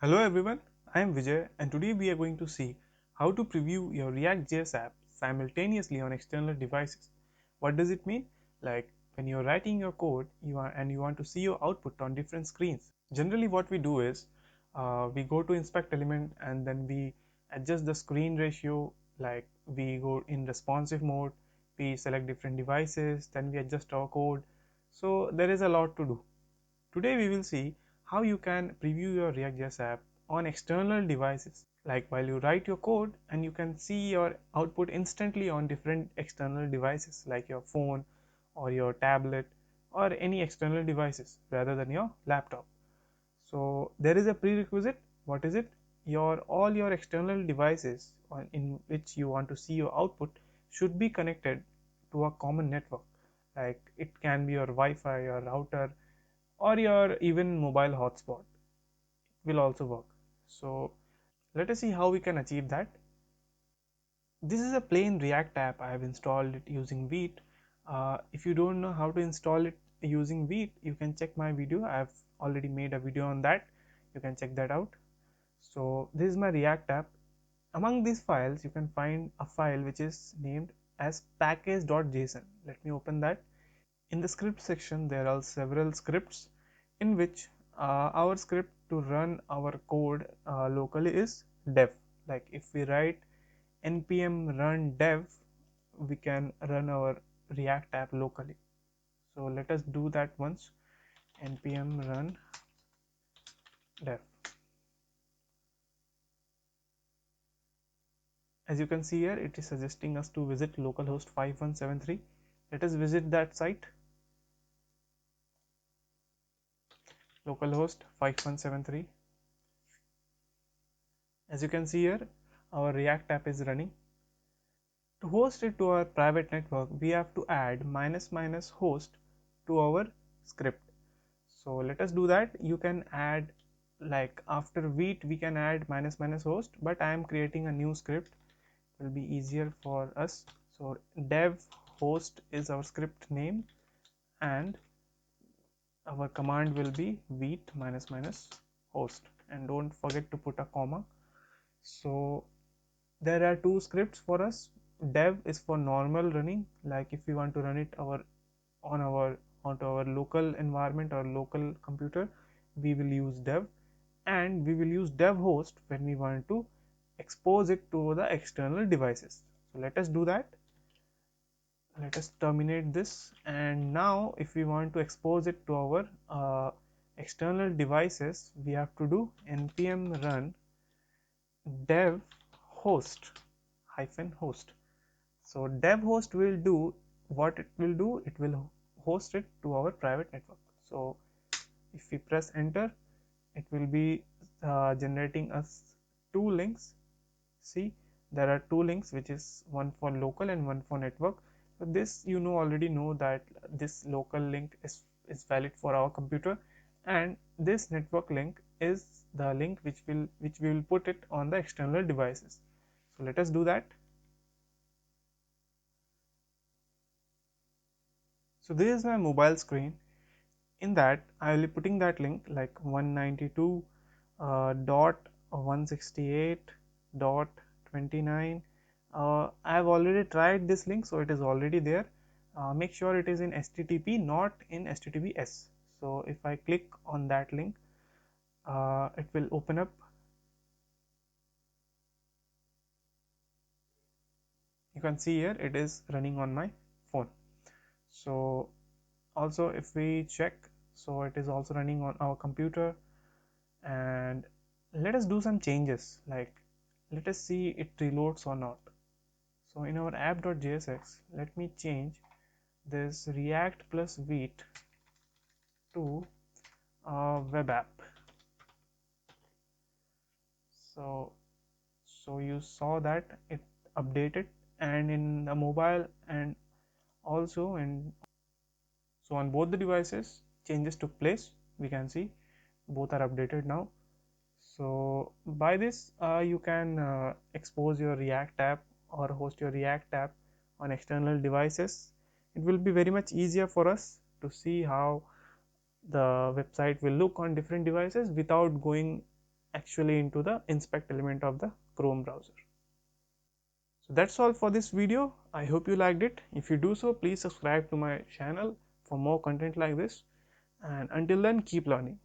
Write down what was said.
Hello everyone, I am Vijay and today we are going to see how to preview your React.js app simultaneously on external devices. What does it mean? Like when you're writing your code and you want to see your output on different screens. Generally what we do is we go to inspect element and then we adjust the screen ratio, like we go in responsive mode, we select different devices, then we adjust our code. So there is a lot to do. Today we will see how you can preview your React.js app on external devices, like while you write your code and you can see your output instantly on different external devices like your phone or your tablet or any external devices rather than your laptop. So there is a prerequisite. What is it? All your external devices in which you want to see your output should be connected to a common network. Like it can be your Wi-Fi, your router, or your even mobile hotspot will also work. So let us see how we can achieve that. This is a plain React app. I have installed it using Vite. If you don't know how to install it using Vite, you can check my video. I have already made a video on that. You can check that out. So this is my React app. Among these files, you can find a file which is named as package.json. Let me open that. In the script section, there are several scripts in which our script to run our code locally is dev. Like if we write npm run dev, we can run our React app locally. So let us do that once. Npm run dev. As you can see here, it is suggesting us to visit localhost 5173. Let us visit that site, localhost 5173. As you can see here, our React app is running. To host it to our private network, we have to add minus minus host to our script. So let us do that. You can add, like after Vite we can add minus minus host, but I am creating a new script. It will be easier for us. So dev host is our script name and our command will be Vite minus minus host, and don't forget to put a comma. So there are two scripts for us. Dev is for normal running, like if we want to run it on our onto our local environment or local computer, we will use dev, and we will use dev host when we want to expose it to the external devices. So let us do that. Let us terminate this, and now if we want to expose it to our external devices, we have to do npm run dev host hyphen host. So dev host will do what it will do, it will host it to our private network. So if we press enter, it will be generating us two links. See, there are two links, which is one for local and one for network. So this already know that this local link is valid for our computer, and this network link is the link which we will put it on the external devices. So let us do that. So this is my mobile screen. In that I will be putting that link like 192 dot 168 dot 29. I have already tried this link, so it is already there. Make sure it is in HTTP, not in HTTPS. So if I click on that link, it will open up. You can see here it is running on my phone. So also if we check, so it is also running on our computer. And let us do some changes, like let us see it reloads or not. So in our app.jsx, let me change this React plus Vite to web app. So you saw that it updated, and in the mobile and also in, so on both the devices changes took place. We can see both are updated now. So by this you can expose your React app or host your React app on external devices. It will be very much easier for us to see how the website will look on different devices without going actually into the inspect element of the Chrome browser. So that's all for this video. I hope you liked it. If you do so, please subscribe to my channel for more content like this. And until then, keep learning.